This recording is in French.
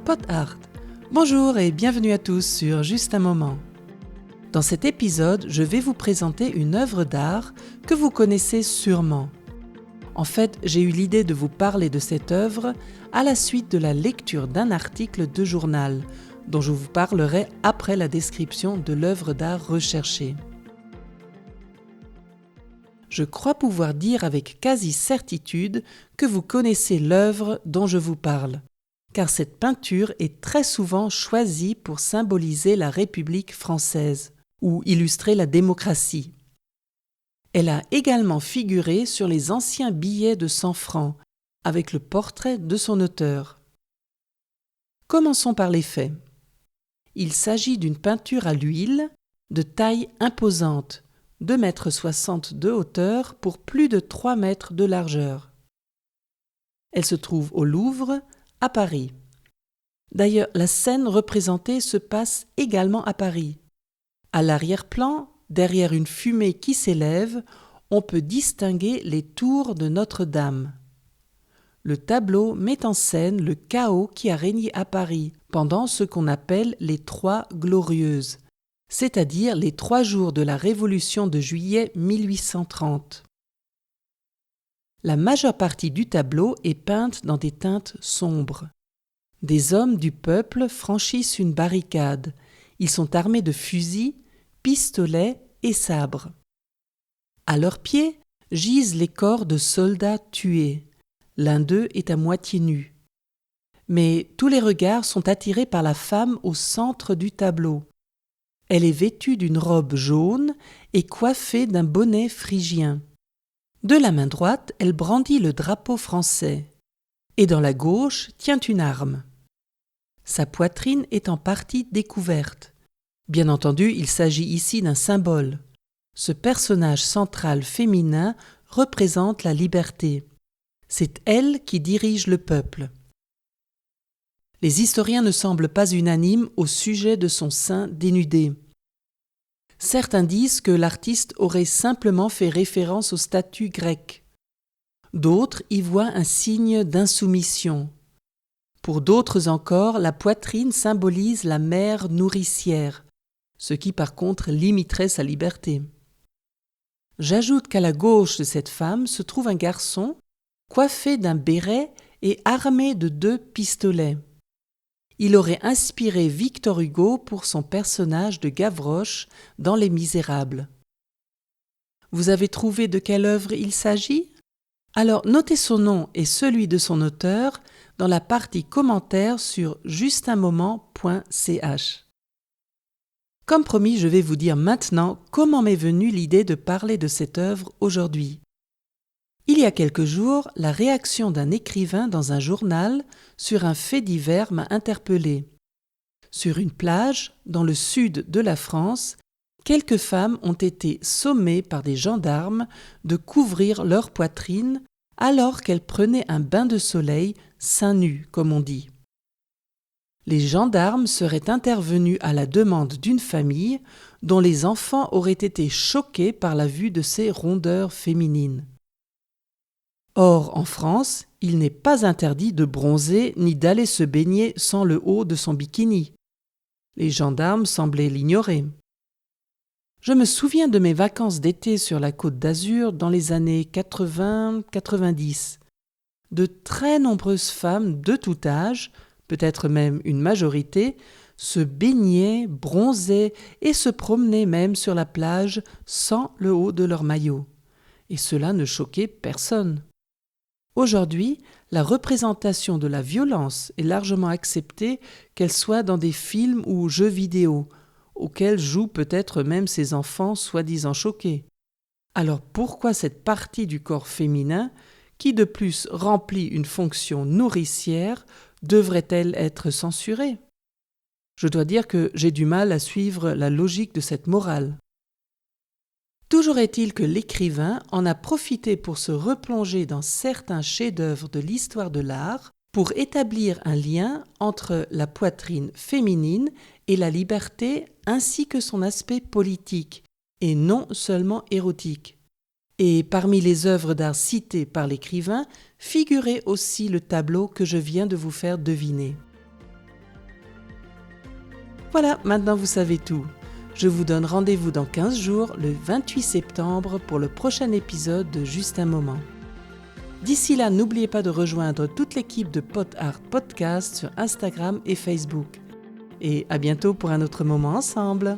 Pot Art. Bonjour et bienvenue à tous sur Juste un moment. Dans cet épisode, je vais vous présenter une œuvre d'art que vous connaissez sûrement. En fait, j'ai eu l'idée de vous parler de cette œuvre à la suite de la lecture d'un article de journal, dont je vous parlerai après la description de l'œuvre d'art recherchée. Je crois pouvoir dire avec quasi-certitude que vous connaissez l'œuvre dont je vous parle, car cette peinture est très souvent choisie pour symboliser la République française ou illustrer la démocratie. Elle a également figuré sur les anciens billets de 100 francs, avec le portrait de son auteur. Commençons par les faits. Il s'agit d'une peinture à l'huile, de taille imposante, 2,60 m de hauteur pour plus de 3 mètres de largeur. Elle se trouve au Louvre, à Paris. D'ailleurs, la scène représentée se passe également à Paris. À l'arrière-plan, derrière une fumée qui s'élève, on peut distinguer les tours de Notre-Dame. Le tableau met en scène le chaos qui a régné à Paris pendant ce qu'on appelle les Trois Glorieuses, c'est-à-dire les 3 jours de la Révolution de juillet 1830. La majeure partie du tableau est peinte dans des teintes sombres. Des hommes du peuple franchissent une barricade. Ils sont armés de fusils, pistolets et sabres. À leurs pieds gisent les corps de soldats tués. L'un d'eux est à moitié nu. Mais tous les regards sont attirés par la femme au centre du tableau. Elle est vêtue d'une robe jaune et coiffée d'un bonnet phrygien. De la main droite, elle brandit le drapeau français et dans la gauche tient une arme. Sa poitrine est en partie découverte. Bien entendu, il s'agit ici d'un symbole. Ce personnage central féminin représente la liberté. C'est elle qui dirige le peuple. Les historiens ne semblent pas unanimes au sujet de son sein dénudé. Certains disent que l'artiste aurait simplement fait référence au statut grec. D'autres y voient un signe d'insoumission. Pour d'autres encore, la poitrine symbolise la mère nourricière, ce qui par contre limiterait sa liberté. J'ajoute qu'à la gauche de cette femme se trouve un garçon coiffé d'un béret et armé de 2 pistolets. Il aurait inspiré Victor Hugo pour son personnage de Gavroche dans Les Misérables. Vous avez trouvé de quelle œuvre il s'agit ? Alors notez son nom et celui de son auteur dans la partie commentaires sur justunmoment.ch. Comme promis, je vais vous dire maintenant comment m'est venue l'idée de parler de cette œuvre aujourd'hui. Il y a quelques jours, la réaction d'un écrivain dans un journal sur un fait divers m'a interpellée. Sur une plage, dans le sud de la France, quelques femmes ont été sommées par des gendarmes de couvrir leur poitrine alors qu'elles prenaient un bain de soleil seins nus, comme on dit. Les gendarmes seraient intervenus à la demande d'une famille dont les enfants auraient été choqués par la vue de ces rondeurs féminines. Or, en France, il n'est pas interdit de bronzer ni d'aller se baigner sans le haut de son bikini. Les gendarmes semblaient l'ignorer. Je me souviens de mes vacances d'été sur la Côte d'Azur dans les années 80-90. De très nombreuses femmes de tout âge, peut-être même une majorité, se baignaient, bronzaient et se promenaient même sur la plage sans le haut de leur maillot. Et cela ne choquait personne. Aujourd'hui, la représentation de la violence est largement acceptée, qu'elle soit dans des films ou jeux vidéo, auxquels jouent peut-être même ces enfants soi-disant choqués. Alors pourquoi cette partie du corps féminin, qui de plus remplit une fonction nourricière, devrait-elle être censurée ? Je dois dire que j'ai du mal à suivre la logique de cette morale. Toujours est-il que l'écrivain en a profité pour se replonger dans certains chefs-d'œuvre de l'histoire de l'art pour établir un lien entre la poitrine féminine et la liberté ainsi que son aspect politique, et non seulement érotique. Et parmi les œuvres d'art citées par l'écrivain, figurait aussi le tableau que je viens de vous faire deviner. Voilà, maintenant vous savez tout. Je vous donne rendez-vous dans 15 jours, le 28 septembre, pour le prochain épisode de Juste un moment. D'ici là, n'oubliez pas de rejoindre toute l'équipe de Pot Art Podcast sur Instagram et Facebook. Et à bientôt pour un autre moment ensemble.